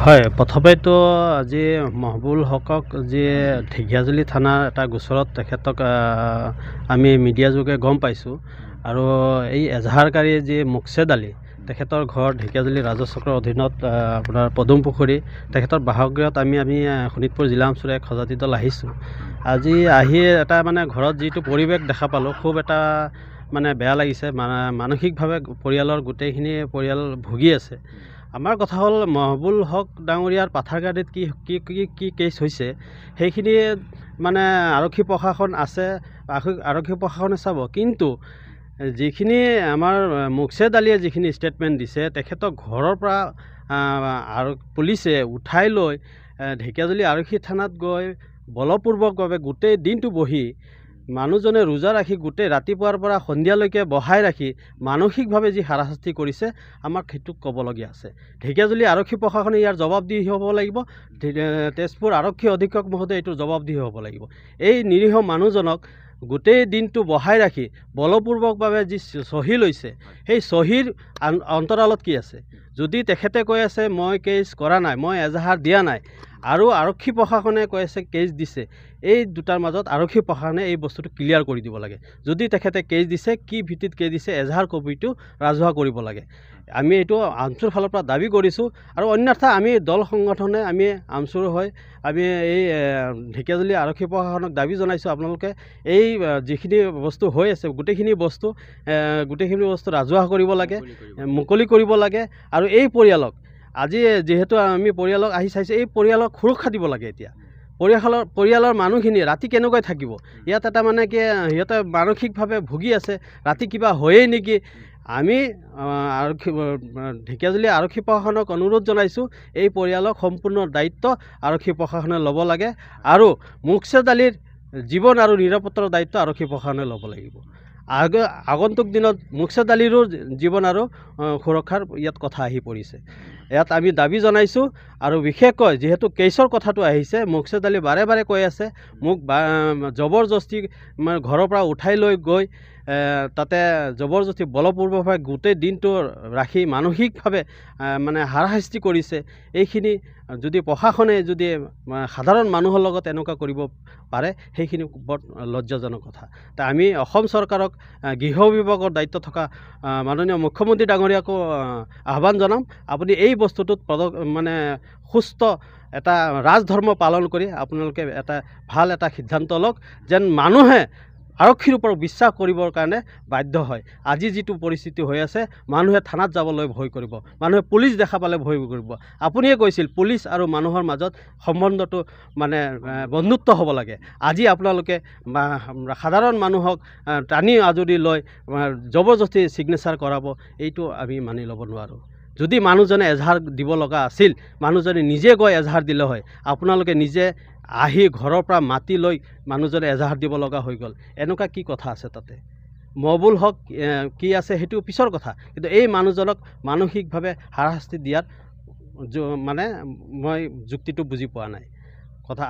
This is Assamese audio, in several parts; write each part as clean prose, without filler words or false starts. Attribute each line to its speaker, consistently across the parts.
Speaker 1: হয়, প্ৰথমেতো আজি মহবুল হকক যি ঢেকীয়াজুলি থানাৰ এটা গোচৰত তেখেতক আমি মিডিয়া যোগে গম পাইছোঁ। আৰু এই এজাহাৰকাৰী যি মোকছেদ আলী, তেখেতৰ ঘৰ ঢেকীয়াজুলি ৰাজহ চক্ৰৰ অধীনত আপোনাৰ পদুম পুখুৰী, তেখেতৰ বাসগৃহত আমি শোণিতপুৰ জিলা অঞ্চলৰ এক সজাতি দল আহিছোঁ। আজি আহি এটা ঘৰত যিটো পৰিৱেশ দেখা পালোঁ, খুব এটা বেয়া লাগিছে। মানসিকভাৱে পৰিয়ালৰ গোটেইখিনি পৰিয়াল ভুগি আছে। আমাৰ কথা হ'ল মহবুল হক ডাঙৰীয়াৰ পাথাৰগাড়ীত কি কেছ হৈছে সেইখিনি আৰক্ষী প্ৰশাসন আছে, আৰক্ষী প্ৰশাসনে চাব। কিন্তু যিখিনি আমাৰ মোকছেদ আলীয়ে যিখিনি ষ্টেটমেণ্ট দিছে, তেখেতক ঘৰৰ পৰা পুলিচে উঠাই লৈ ঢেকীয়াজুলি আৰক্ষী থানাত গৈ বলপূৰ্বকভাৱে গোটেই দিনটো বহি মানুহজনে ৰোজা ৰাখি গোটেই ৰাতিপুৱাৰ পৰা সন্ধিয়ালৈকে বহাই ৰাখি মানসিকভাৱে যি হাৰাশাস্তি কৰিছে, আমাক সেইটো ক'বলগীয়া আছে। ঢেকীয়াজুলি আৰক্ষী প্ৰশাসনে ইয়াৰ জবাবদিহি হ'ব লাগিব। তেজপুৰ আৰক্ষী অধীক্ষক মহোদয়ে এইটো জবাবদিহি হ'ব লাগিব। এই নিৰীহ মানুহজনক গোটেই দিনটো বহাই ৰাখি বলপূৰ্বকভাৱে যি চহী লৈছে, সেই চহীৰ অন্তৰালত কি আছে? যদি তেখেতে কৈ আছে মই কেছ কৰা নাই, মই এজাহাৰ দিয়া নাই, আৰু আৰক্ষী প্ৰশাসনে কৈ আছে কেছ দিছে, এই দুটাৰ মাজত আৰক্ষী প্ৰশাসনে এই বস্তুটো ক্লিয়াৰ কৰি দিব লাগে। যদি তেখেতে কেছ দিছে, কি ভিত্তিত কেছ দিছে, এজাহাৰ কপিটো ৰাজহুৱা কৰিব লাগে। আমি এইটো আমচুৰ ফালৰ পৰা দাবী কৰিছোঁ। আৰু অন্যথা আমি দল সংগঠনে আমি আমচুৰ হৈ আমি এই ঢেকীয়াজুলি আৰক্ষী প্ৰশাসনক দাবী জনাইছোঁ, আপোনালোকে এই যিখিনি বস্তু হৈ আছে গোটেইখিনি বস্তু ৰাজহুৱা কৰিব লাগে, মুকলি কৰিব লাগে। আৰু এই পৰিয়ালক আজি যিহেতু আমি পৰিয়ালক আহি চাইছোঁ, এই পৰিয়ালক সুৰক্ষা দিব লাগে। এতিয়া পৰিয়ালৰ মানুহখিনি ৰাতি কেনেকৈ থাকিব? ইয়াত এটা কি সিহঁতে মানসিকভাৱে ভুগি আছে, ৰাতি কিবা হয়েই নেকি? আমি ঢেকীয়াজুলি আৰক্ষী প্ৰশাসনক অনুৰোধ জনাইছোঁ, এই পৰিয়ালক সম্পূৰ্ণ দায়িত্ব আৰক্ষী প্ৰশাসনে ল'ব লাগে। আৰু মোকছেদ আলীৰ জীৱন আৰু নিৰাপত্তাৰ দায়িত্ব আৰক্ষী প্ৰশাসনে ল'ব লাগিব। আগন্তুক দিনত মোকছেদ আলীৰো জীৱন আৰু সুৰক্ষাৰ ইয়াত কথা আহি পৰিছে। ইয়াত আমি দাবী জনাইছোঁ। আৰু বিশেষকৈ যিহেতু কেছৰ কথাটো আহিছে, মোকছেদ আলী বাৰে বাৰে কৈ আছে মোক জবৰদস্তি ঘৰৰ পৰা উঠাই লৈ গৈ তাতে জবৰদস্তি বলপূৰ্বকভাৱে গোটেই দিনটো ৰাখি মানসিকভাৱে হাৰাশাস্তি কৰিছে। এইখিনি যদি প্ৰশাসনে যদি সাধাৰণ মানুহৰ লগত এনেকুৱা কৰিব পাৰে, সেইখিনি বৰ লজ্জাজনক কথা। আমি অসম চৰকাৰক, গৃহ বিভাগৰ দায়িত্ব থকা মাননীয় মুখ্যমন্ত্ৰী ডাঙৰীয়াকো আহ্বান জনাম, আপুনি এই বস্তুটোত সুস্থ এটা ৰাজধৰ্ম পালন কৰি আপোনালোকে ভাল এটা সিদ্ধান্ত লওক, যেন মানুহে আৰক্ষীৰ ওপৰত বিশ্বাস কৰিবৰ কাৰণে বাধ্য হয়। আজি যিটো পৰিস্থিতি হৈ আছে, মানুহে থানাত যাবলৈ ভয় কৰিব, মানুহে পুলিচ দেখা পালে ভয় কৰিব। আপুনিয়ে কৈছিল পুলিচ আৰু মানুহৰ মাজত সম্বন্ধটো বন্ধুত্ব হ'ব লাগে। আজি আপোনালোকে সাধাৰণ মানুহক টানি আজৰি লৈ জবৰদস্তি ছিগনেচাৰ কৰাব, এইটো আমি মানি ল'ব নোৱাৰোঁ। যদি মানুহজনে এজাহাৰ দিব লগা আছিল, মানুহজনে নিজে গৈ এজাহাৰ দিলে হয়। আপোনালোকে নিজে আহি ঘৰৰ পৰা মাতি লৈ মানুহজনে এজাহাৰ দিব লগা হৈ গ'ল। এনেকুৱা কি কথা আছে তাতে? মহবুল হক কি আছে সেইটো পিছৰ কথা, কিন্তু এই মানুহজনক মানসিকভাৱে হাৰাশাস্তি দিয়াৰ মই যুক্তিটো বুজি পোৱা নাই।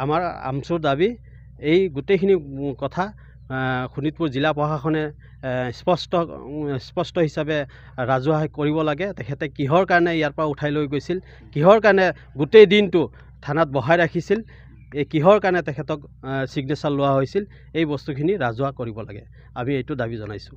Speaker 1: আমাৰ আমচুৰ দাবী, এই গোটেইখিনি কথা শোণিতপুৰ জিলা প্ৰশাসনে স্পষ্ট হিচাপে ৰাজহুৱা কৰিব লাগে। তেখেতে কিহৰ কাৰণে ইয়াৰ পৰা উঠাই লৈ গৈছিল, কিহৰ কাৰণে গোটেই দিনটো থানাত বহাই ৰাখিছিল, এই কিহৰ কাৰণে তেখেতক ছিগনেচাৰ লোৱা হৈছিল, এই বস্তুখিনি ৰাজহুৱা কৰিব লাগে। আমি এইটো দাবী জনাইছোঁ।